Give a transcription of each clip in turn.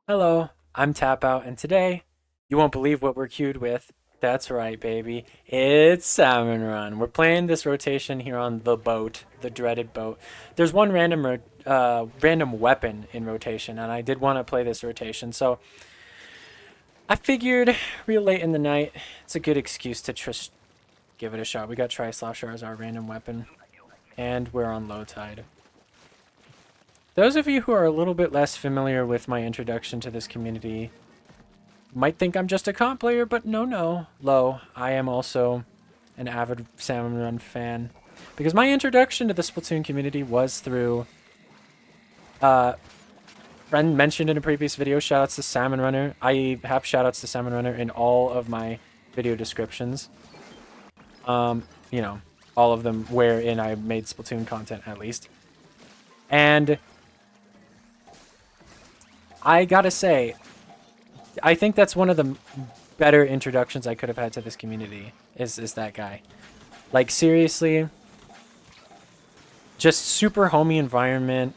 Hello, I'm Tapout, and today you won't believe what we're queued with. That's right, baby. It's Salmon Run. We're playing this rotation here on the boat, the dreaded boat. There's one random weapon in rotation, and I did want to play this rotation, so I figured real late in the night, it's a good excuse to just give it a shot. We got Tri-Slosher as our random weapon, and we're on low tide. Those of you who are a little bit less familiar with my introduction to this community might think I'm just a comp player, but no. Low, I am also an avid Salmon Run fan. Because my introduction to the Splatoon community was through uh friend mentioned in a previous video, shoutouts to Salmon Runner. I have shoutouts to Salmon Runner in all of my video descriptions. You know, all of them wherein I made Splatoon content at least. And I gotta say, I think that's one of the better introductions I could have had to this community is that guy. Like seriously, just super homey environment.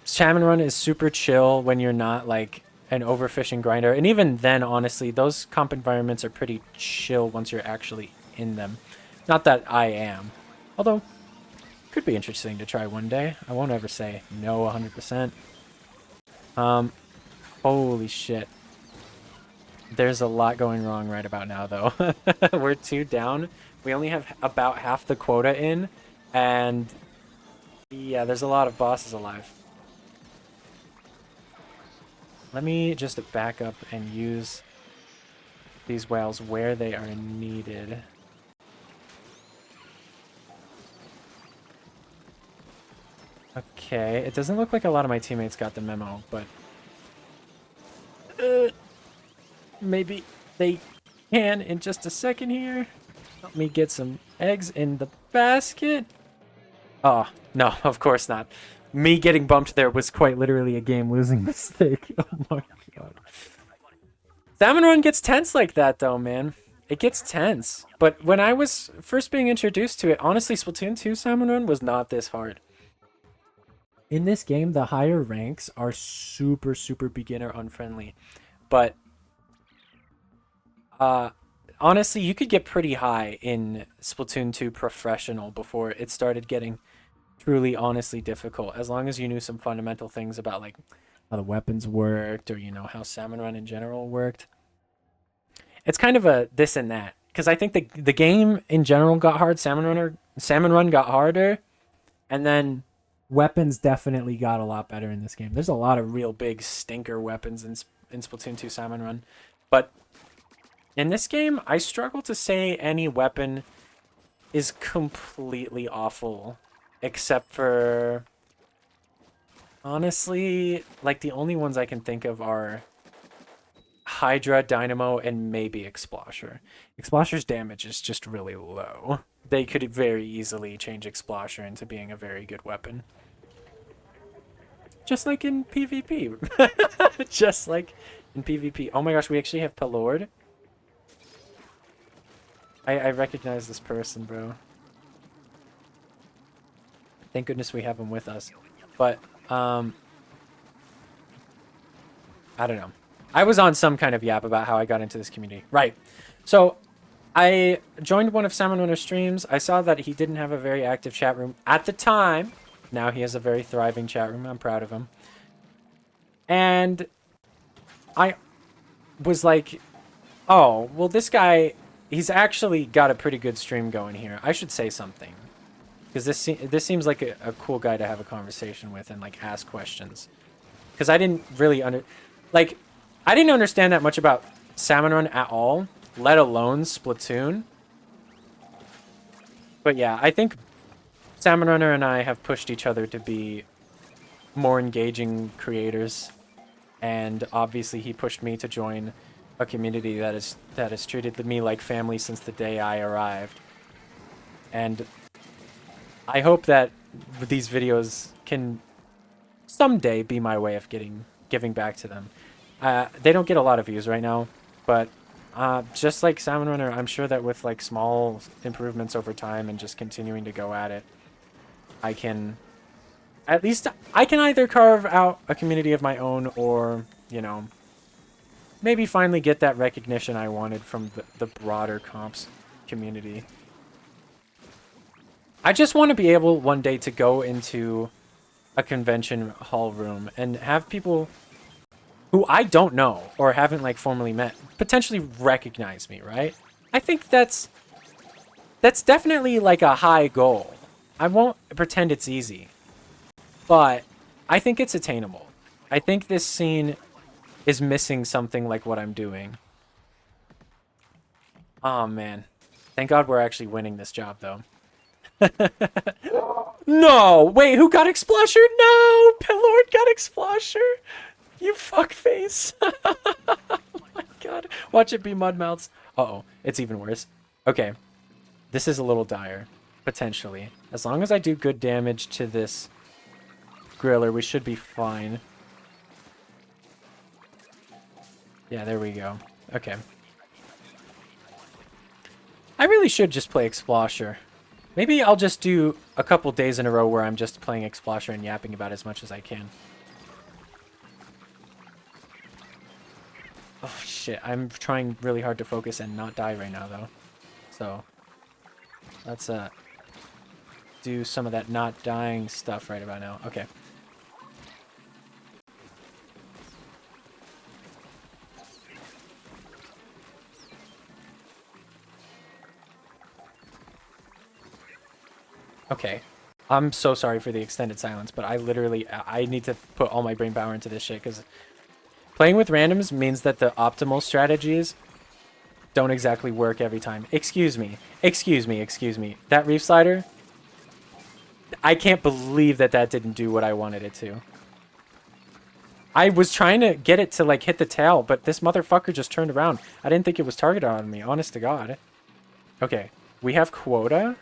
Salmon Run is super chill when you're not like an overfishing grinder. And even then, honestly, those comp environments are pretty chill once you're actually in them. Not that I am. Although, could be interesting to try one day. I won't ever say no 100%. Um, holy shit. There's a lot going wrong right about now, though. We're 2 down. We only have about half the quota in. And yeah, there's a lot of bosses alive. Let me just back up and use these whales where they are needed. Okay, it doesn't look like a lot of my teammates got the memo, but maybe they can in just a second here. Help me get some eggs in the basket. Oh, no, of course not. Me getting bumped there was quite literally a game-losing mistake. Oh my god. Salmon Run gets tense like that, though, man. It gets tense. But when I was first being introduced to it, honestly, Splatoon 2 Salmon Run was not this hard. In this game, the higher ranks are super beginner unfriendly. But uh, honestly, you could get pretty high in Splatoon 2 Professional before it started getting truly honestly difficult, as long as you knew some fundamental things about like how the weapons worked or how Salmon Run in general worked. It's kind of a this and that because I think the game in general got hard. Salmon Run got harder, and then weapons definitely got a lot better in this game. There's a lot of real big stinker weapons in Splatoon 2 Salmon Run, but in this game, I struggle to say any weapon is completely awful, except for honestly, like the only ones I can think of are Hydra, Dynamo, and maybe Explosher. Explosher's damage is just really low. They could very easily change Explosher into being a very good weapon. Just like in PvP. Just like in PvP. Oh my gosh, we actually have Pelord. I recognize this person, bro. Thank goodness we have him with us. But, I don't know. I was on some kind of yap about how I got into this community. Right. So, I joined one of Salmon Runner's streams. I saw that he didn't have a very active chat room at the time. Now he has a very thriving chat room. I'm proud of him. And I was like, oh, well, this guy, he's actually got a pretty good stream going here. I should say something. Because this seems like a cool guy to have a conversation with and like ask questions. Because I didn't really I didn't understand that much about Salmon Run at all, let alone Splatoon. But yeah, I think Salmon Runner and I have pushed each other to be more engaging creators, and obviously he pushed me to join a community that has treated me like family since the day I arrived. And I hope that these videos can someday be my way of giving back to them. They don't get a lot of views right now, but just like Salmon Runner, I'm sure that with like small improvements over time and just continuing to go at it, I can at least I can either carve out a community of my own or, you know, maybe finally get that recognition I wanted from the broader comps community. I just want to be able one day to go into a convention hall room and have people who I don't know or haven't like formally met potentially recognize me, right? I think that's definitely like a high goal. I won't pretend it's easy, but I think it's attainable. I think this scene is missing something like what I'm doing. Oh man. Thank God we're actually winning this job though. No! Wait, who got Explusher? No! Pillord got Explusher! You fuckface. Oh my god. Watch it be Mudmouths. Uh-oh. It's even worse. Okay. This is a little dire. Potentially. As long as I do good damage to this griller, we should be fine. Yeah, there we go. Okay. I really should just play Explosher. Maybe I'll just do a couple days in a row where I'm just playing Explosher and yapping about as much as I can. Oh shit, I'm trying really hard to focus and not die right now though. So, let's do some of that not dying stuff right about now. Okay. Okay. I'm so sorry for the extended silence, but I need to put all my brain power into this shit, because playing with randoms means that the optimal strategies don't exactly work every time. Excuse me. Excuse me. Excuse me. That reef slider, I can't believe that didn't do what I wanted it to. I was trying to get it to, like, hit the tail, but this motherfucker just turned around. I didn't think it was targeted on me, honest to God. Okay. We have quota,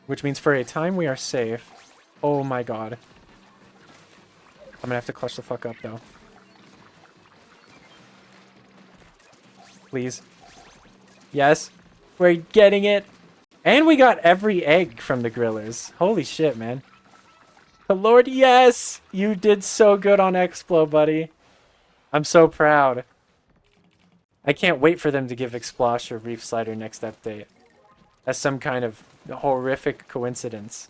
which means for a time we are safe. Oh my god. I'm gonna have to clutch the fuck up, though. Please. Yes. We're getting it. And we got every egg from the grillers. Holy shit, man. The Lord, yes! You did so good on Explo, buddy. I'm so proud. I can't wait for them to give Explosh or Reef Slider next update. That's some kind of horrific coincidence.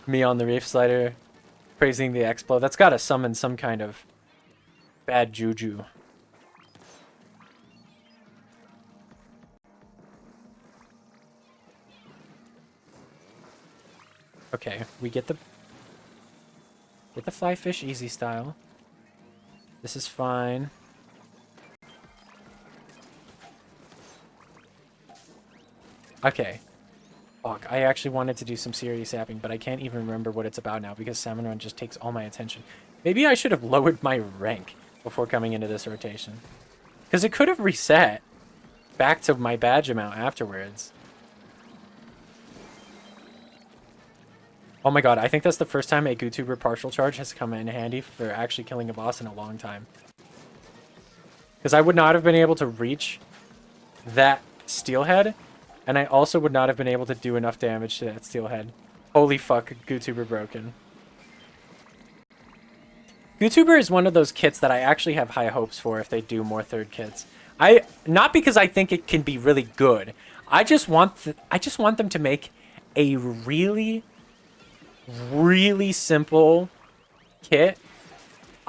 Me on the Reef Slider, praising the Explo. That's gotta summon some kind of bad juju. Okay, we get the fly fish easy style. This is fine. Okay. Fuck, I actually wanted to do some serious yapping, but I can't even remember what it's about now because Salmon Run just takes all my attention. Maybe I should have lowered my rank before coming into this rotation. Because it could have reset back to my badge amount afterwards. Oh my god, I think that's the first time a GooTuber partial charge has come in handy for actually killing a boss in a long time. Because I would not have been able to reach that steelhead, and I also would not have been able to do enough damage to that steelhead. Holy fuck, GooTuber broken. GooTuber is one of those kits that I actually have high hopes for if they do more third kits. Not because I think it can be really good. I just want them to make a really simple kit.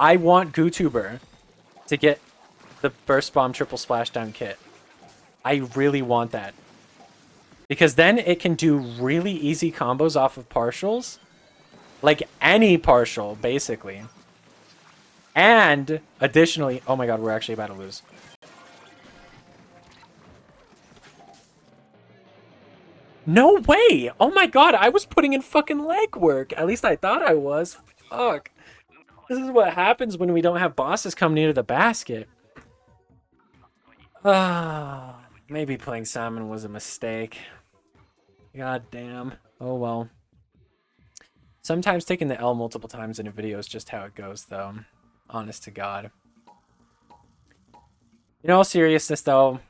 I want GooTuber to get the Burst Bomb Triple Splashdown kit. I really want that. Because then it can do really easy combos off of partials. Like any partial, basically. And additionally, oh my god, we're actually about to lose. No way! Oh my god, I was putting in fucking legwork. At least I thought I was. Fuck. This is what happens when we don't have bosses come near the basket. Ah, maybe playing Salmon was a mistake. God damn. Oh well. Sometimes taking the L multiple times in a video is just how it goes, though. Honest to God. In all seriousness, though,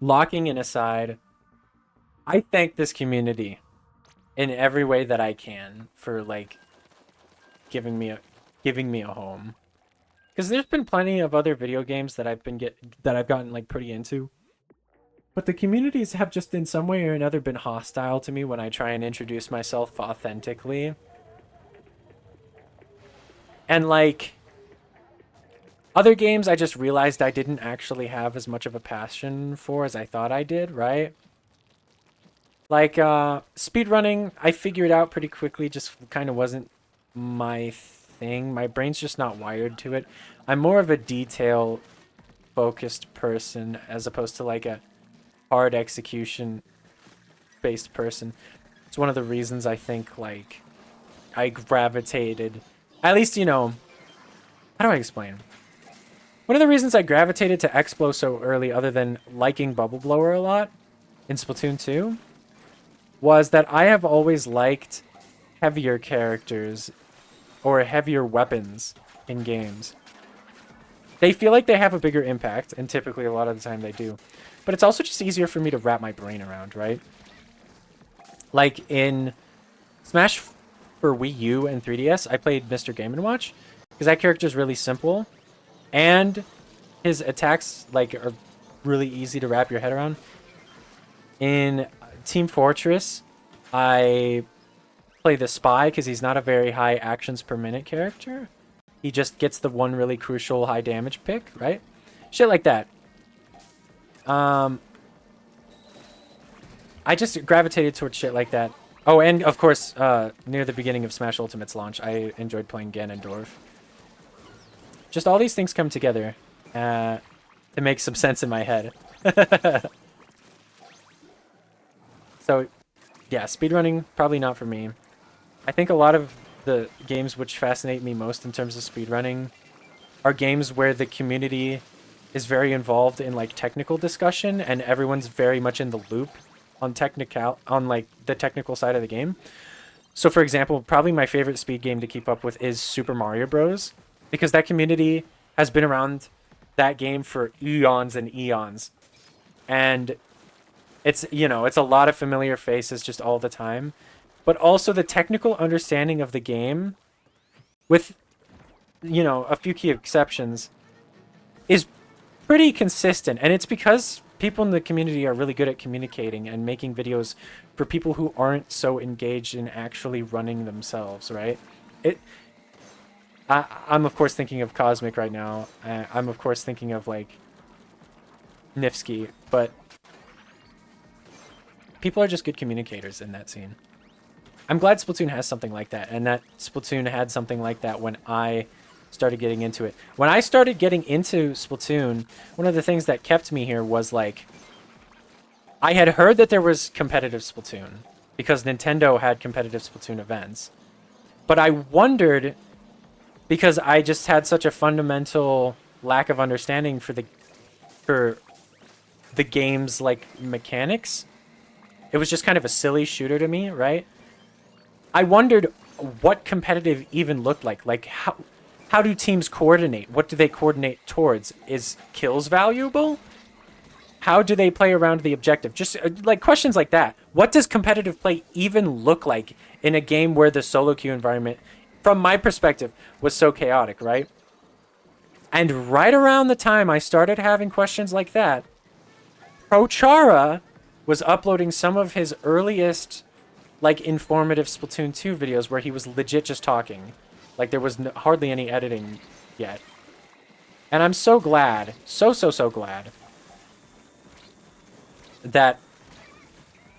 locking in aside, I thank this community in every way that I can for like giving me a giving me a home. Because there's been plenty of other video games that I've gotten like pretty into. But the communities have just in some way or another been hostile to me when I try and introduce myself authentically. And like other games I just realized I didn't actually have as much of a passion for as I thought I did, right? Like speedrunning, I figured out pretty quickly just kind of wasn't my thing. My brain's just not wired to it. I'm more of a detail focused person as opposed to like a hard execution based person. It's one of the reasons I think like I gravitated, at least, you know, how do I explain? One of the reasons I gravitated to Explo so early, other than liking Bubble Blower a lot in Splatoon 2, was that I have always liked heavier characters or heavier weapons in games. They feel like they have a bigger impact, and typically a lot of the time they do. But it's also just easier for me to wrap my brain around, right? Like in Smash for Wii U and 3DS, I played Mr. Game & Watch because that character is really simple and his attacks like are really easy to wrap your head around. In Team Fortress, I play the Spy because he's not a very high actions per minute character. He just gets the one really crucial high damage pick, right? Shit like that. I just gravitated towards shit like that. Oh, and of course, near the beginning of Smash Ultimate's launch, I enjoyed playing Ganondorf. Just all these things come together to make some sense in my head. So, yeah, speedrunning, probably not for me. I think a lot of the games which fascinate me most in terms of speedrunning are games where the community is very involved in like technical discussion and everyone's very much in the loop on like the technical side of the game. So for example, probably my favorite speed game to keep up with is Super Mario Bros. Because that community has been around that game for eons and eons. And it's, you know, it's a lot of familiar faces just all the time. But also the technical understanding of the game, with, you know, a few key exceptions, is pretty consistent. And it's because people in the community are really good at communicating and making videos for people who aren't so engaged in actually running themselves, right? I'm of course thinking of Cosmic right now. I'm of course thinking of like Nifsky, but people are just good communicators in that scene. I'm glad Splatoon has something like that, and that Splatoon had something like that when I started getting into it. When I started getting into Splatoon, one of the things that kept me here was like, I had heard that there was competitive Splatoon because Nintendo had competitive Splatoon events. But I wondered, because I just had such a fundamental lack of understanding for the game's like mechanics. It was just kind of a silly shooter to me, right? I wondered what competitive even looked like. Like how do teams coordinate? What do they coordinate towards? Is kills valuable? How do they play around the objective? Just like questions like that. What does competitive play even look like in a game where the solo queue environment, from my perspective, was so chaotic, right? And right around the time I started having questions like that, Prochara was uploading some of his earliest like informative Splatoon 2 videos where he was legit just talking. Like there was hardly any editing yet. And I'm so glad, so glad that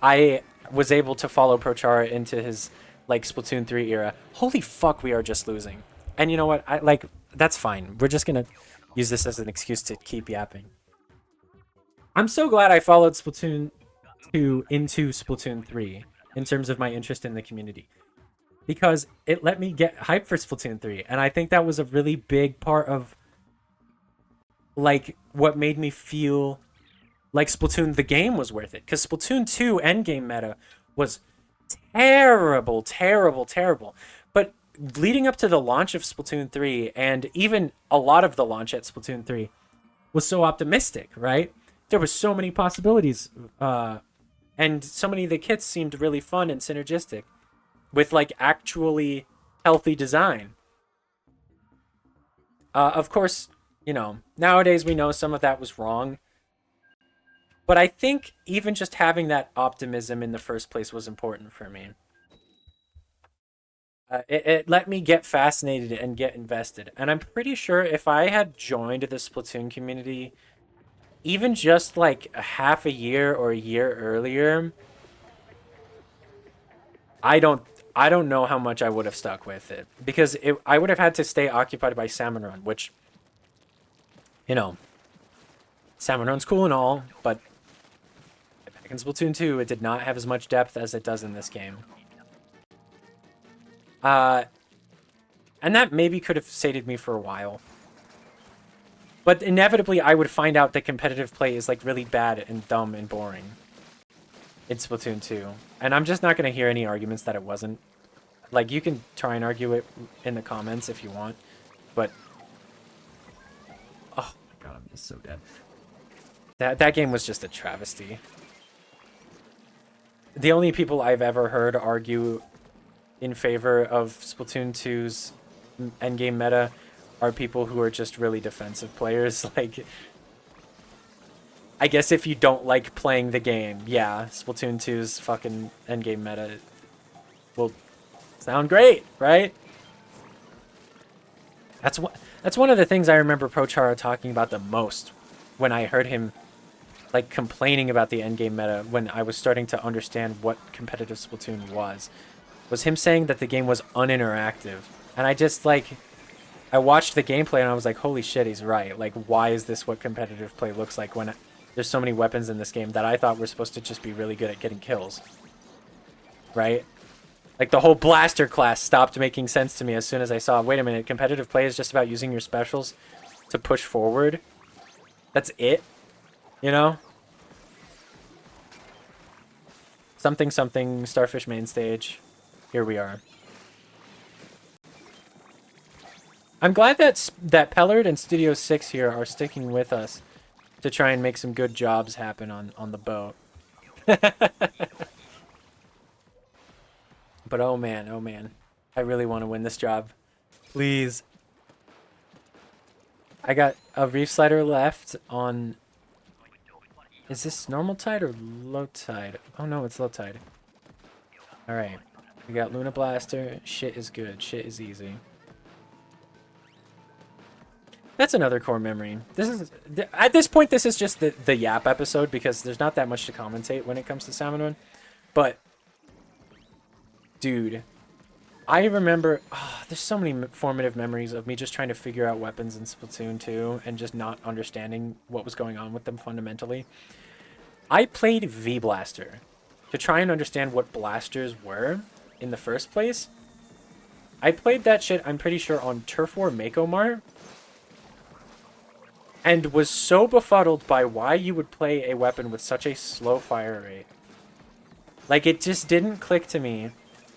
I was able to follow Prochara into his like Splatoon 3 era. Holy fuck, we are just losing. And you know what? I like that's fine. We're just going to use this as an excuse to keep yapping. I'm so glad I followed Splatoon 2 into Splatoon 3 in terms of my interest in the community, because it let me get hyped for Splatoon 3, and I think that was a really big part of like what made me feel like Splatoon the game was worth it, because Splatoon 2 endgame meta was terrible. But leading up to the launch of Splatoon 3, and even a lot of the launch at Splatoon 3, was so optimistic, right? there was so many possibilities, and so many of the kits seemed really fun and synergistic with like actually healthy design. Of course, you know, nowadays we know some of that was wrong. But I think even just having that optimism in the first place was important for me. It let me get fascinated and get invested. And I'm pretty sure if I had joined the Splatoon community, even just like a half a year or a year earlier, I don't I don't know how much I would have stuck with it because I would have had to stay occupied by Salmon Run, which you know, Salmon Run's cool and all, but back in Splatoon 2, it did not have as much depth as it does in this game. Uh, and that maybe could have sated me for a while. But inevitably, I would find out that competitive play is like really bad and dumb and boring in Splatoon 2. And I'm just not going to hear any arguments that it wasn't. Like, you can try and argue it in the comments if you want. But, oh my god, I'm just so dead. That game was just a travesty. The only people I've ever heard argue in favor of Splatoon 2's endgame meta are people who are just really defensive players. Like, I guess if you don't like playing the game, yeah, Splatoon 2's fucking endgame meta will sound great, right? That's one of the things I remember Prochara talking about the most when I heard him like complaining about the endgame meta when I was starting to understand what competitive Splatoon was him saying that the game was uninteractive. And I just like I watched the gameplay and I was like, holy shit, he's right. Like, why is this what competitive play looks like when there's so many weapons in this game that I thought were supposed to just be really good at getting kills? Right? Like, the whole blaster class stopped making sense to me as soon as I saw, wait a minute, competitive play is just about using your specials to push forward. That's it? You know? Something, something, Starfish main stage. Here we are. I'm glad that Pellard and Studio 6 here are sticking with us to try and make some good jobs happen on the boat. But oh man. I really want to win this job. Please. I got a reef slider left on... Is this normal tide or low tide? Oh no, it's low tide. Alright. We got Luna Blaster. Shit is good. Shit is easy. That's another core memory. This is at this point, this is just the Yap episode because there's not that much to commentate when it comes to Salmon Run. But, dude, I remember there's so many formative memories of me just trying to figure out weapons in Splatoon 2 and just not understanding what was going on with them fundamentally. I played V-Blaster to try and understand what blasters were in the first place. I played that shit, I'm pretty sure, on Turf War Mako Mart. And was so befuddled by why you would play a weapon with such a slow fire rate. Like, it just didn't click to me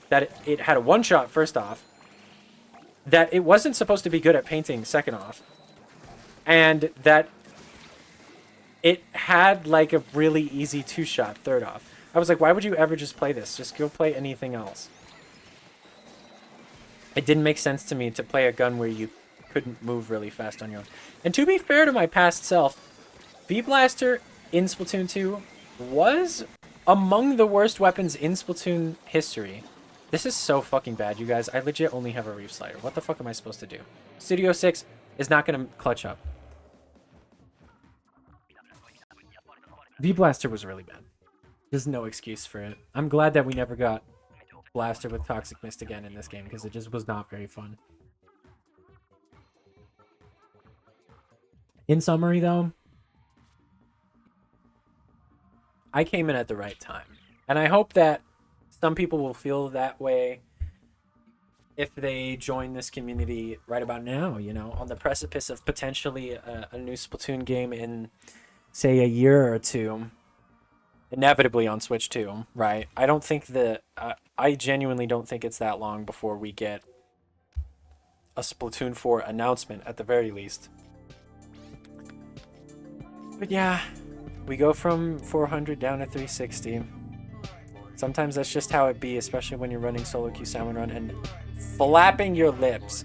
that it had a one-shot, first off. That it wasn't supposed to be good at painting, second off. And that it had, like, a really easy two-shot, third off. I was like, why would you ever just play this? Just go play anything else. It didn't make sense to me to play a gun where you couldn't move really fast on your own. And to be fair to my past self, V-Blaster in Splatoon 2 was among the worst weapons in Splatoon history. This is so fucking bad, you guys. I legit only have a Reef Slider. What the fuck am I supposed to do? Studio 6 is not going to clutch up. V-Blaster was really bad. There's no excuse for it. I'm glad that we never got Blaster with Toxic Mist again in this game because it just was not very fun. In summary, though, I came in at the right time. And I hope that some people will feel that way if they join this community right about now, you know, on the precipice of potentially a new Splatoon game in, say, a year or two. Inevitably on Switch 2, right? I don't think that... I genuinely don't think it's that long before we get a Splatoon 4 announcement, at the very least. But yeah, We go from 400 down to 360. Sometimes that's just how it be, especially when you're running solo queue salmon run and flapping your lips